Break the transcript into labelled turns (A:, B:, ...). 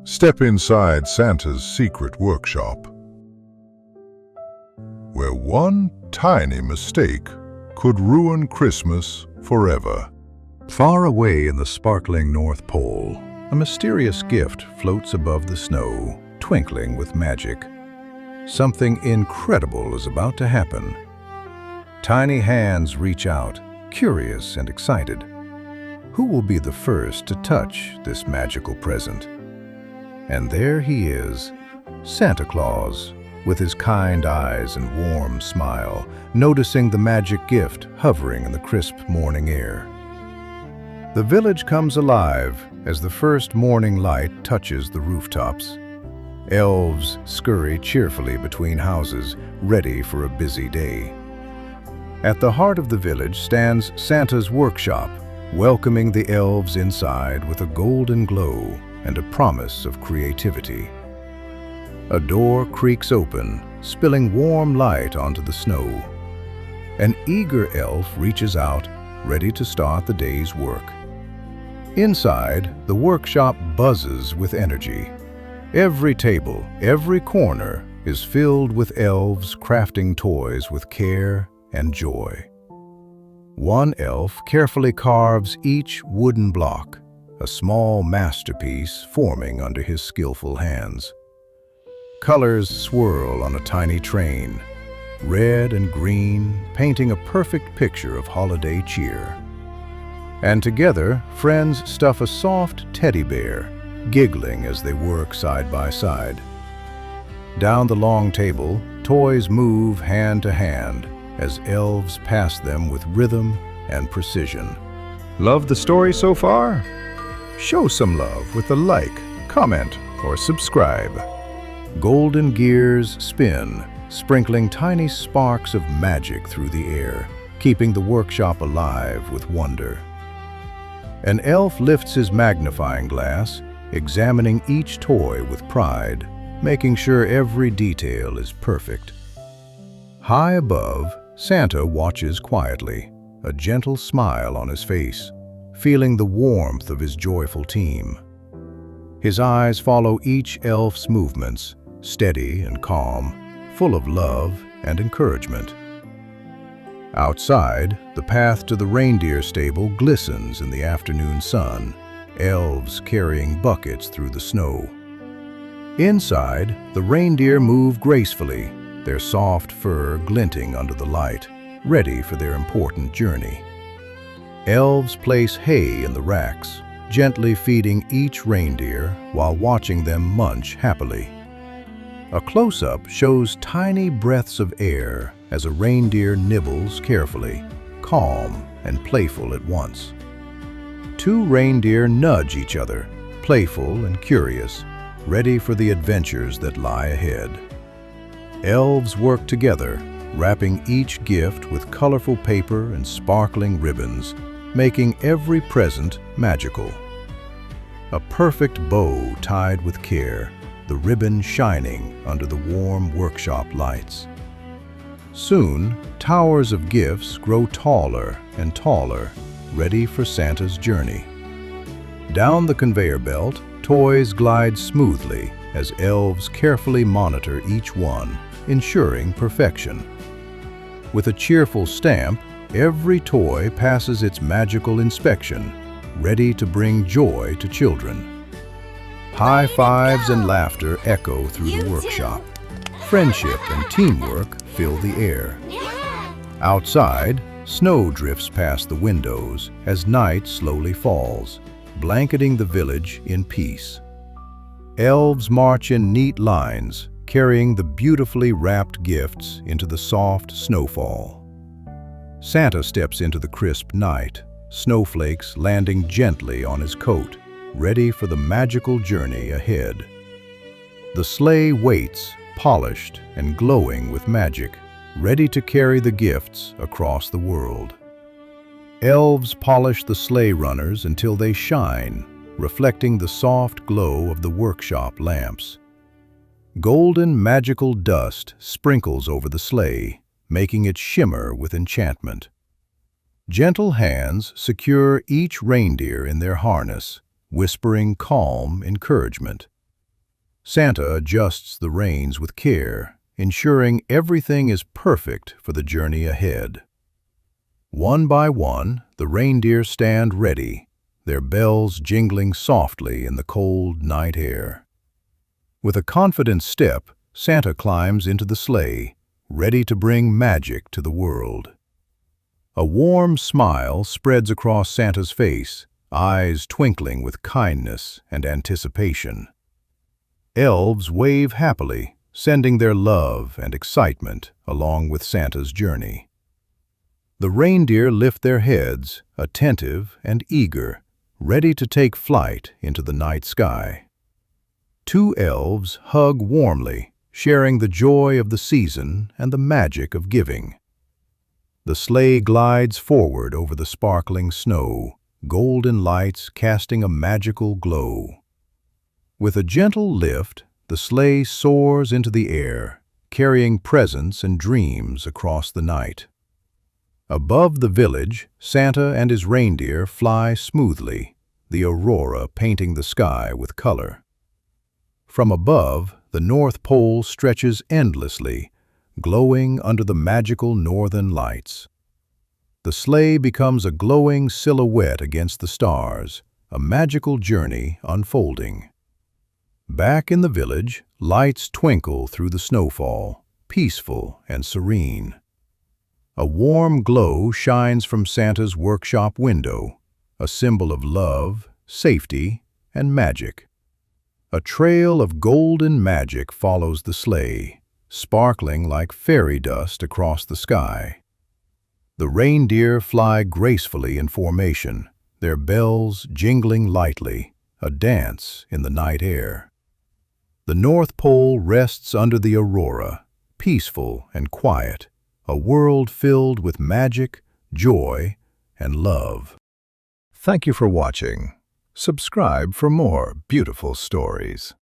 A: Step inside Santa's secret workshop, where one tiny mistake could ruin Christmas forever. Far away in the sparkling North Pole, a mysterious gift floats above the snow, twinkling with magic. Something incredible is about to happen. Tiny hands reach out, curious and excited. Who will be the first to touch this magical present? And there he is, Santa Claus, with his kind eyes and warm smile, noticing the magic gift hovering in the crisp morning air. The village comes alive as the first morning light touches the rooftops. Elves scurry cheerfully between houses, ready for a busy day. At the heart of the village stands Santa's workshop, welcoming the elves inside with a golden glow and a promise of creativity. A door creaks open, spilling warm light onto the snow. An eager elf reaches out, ready to start the day's work. Inside, the workshop buzzes with energy. Every table, every corner is filled with elves crafting toys with care and joy. One elf carefully carves each wooden block, a small masterpiece forming under his skillful hands. Colors swirl on a tiny train, red and green, painting a perfect picture of holiday cheer. And together, friends stuff a soft teddy bear, giggling as they work side by side. Down the long table, toys move hand to hand as elves pass them with rhythm and precision. Love the story so far? Show some love with a like, comment, or subscribe. Golden gears spin, sprinkling tiny sparks of magic through the air, keeping the workshop alive with wonder. An elf lifts his magnifying glass, examining each toy with pride, making sure every detail is perfect. High above, Santa watches quietly, a gentle smile on his face, feeling the warmth of his joyful team. His eyes follow each elf's movements, steady and calm, full of love and encouragement. Outside, the path to the reindeer stable glistens in the afternoon sun, elves carrying buckets through the snow. Inside, the reindeer move gracefully, their soft fur glinting under the light, ready for their important journey. Elves place hay in the racks, gently feeding each reindeer while watching them munch happily. A close-up shows tiny breaths of air as a reindeer nibbles carefully, calm and playful at once. Two reindeer nudge each other, playful and curious, ready for the adventures that lie ahead. Elves work together, wrapping each gift with colorful paper and sparkling ribbons, making every present magical. A perfect bow tied with care, the ribbon shining under the warm workshop lights. Soon, towers of gifts grow taller and taller, ready for Santa's journey. Down the conveyor belt, toys glide smoothly as elves carefully monitor each one, ensuring perfection. With a cheerful stamp, every toy passes its magical inspection, ready to bring joy to children. High fives and laughter echo through the workshop. Friendship and teamwork fill the air. Outside, snow drifts past the windows as night slowly falls, blanketing the village in peace. Elves march in neat lines, carrying the beautifully wrapped gifts into the soft snowfall. Santa steps into the crisp night, snowflakes landing gently on his coat, ready for the magical journey ahead. The sleigh waits, polished and glowing with magic, ready to carry the gifts across the world. Elves polish the sleigh runners until they shine, reflecting the soft glow of the workshop lamps. Golden magical dust sprinkles over the sleigh, making it shimmer with enchantment. Gentle hands secure each reindeer in their harness, whispering calm encouragement. Santa adjusts the reins with care, ensuring everything is perfect for the journey ahead. One by one, the reindeer stand ready, their bells jingling softly in the cold night air. With a confident step, Santa climbs into the sleigh, ready to bring magic to the world. A warm smile spreads across Santa's face, eyes twinkling with kindness and anticipation. Elves wave happily, sending their love and excitement along with Santa's journey. The reindeer lift their heads, attentive and eager, ready to take flight into the night sky. Two elves hug warmly, sharing the joy of the season and the magic of giving. The sleigh glides forward over the sparkling snow, golden lights casting a magical glow. With a gentle lift, the sleigh soars into the air, carrying presents and dreams across the night. Above the village, Santa and his reindeer fly smoothly, the aurora painting the sky with color. From above, the North Pole stretches endlessly, glowing under the magical northern lights. The sleigh becomes a glowing silhouette against the stars, a magical journey unfolding. Back in the village, lights twinkle through the snowfall, peaceful and serene. A warm glow shines from Santa's workshop window, a symbol of love, safety, and magic. A trail of golden magic follows the sleigh, sparkling like fairy dust across the sky. The reindeer fly gracefully in formation, their bells jingling lightly, a dance in the night air. The North Pole rests under the aurora, peaceful and quiet, a world filled with magic, joy, and love. Thank you for watching. Subscribe for more beautiful stories.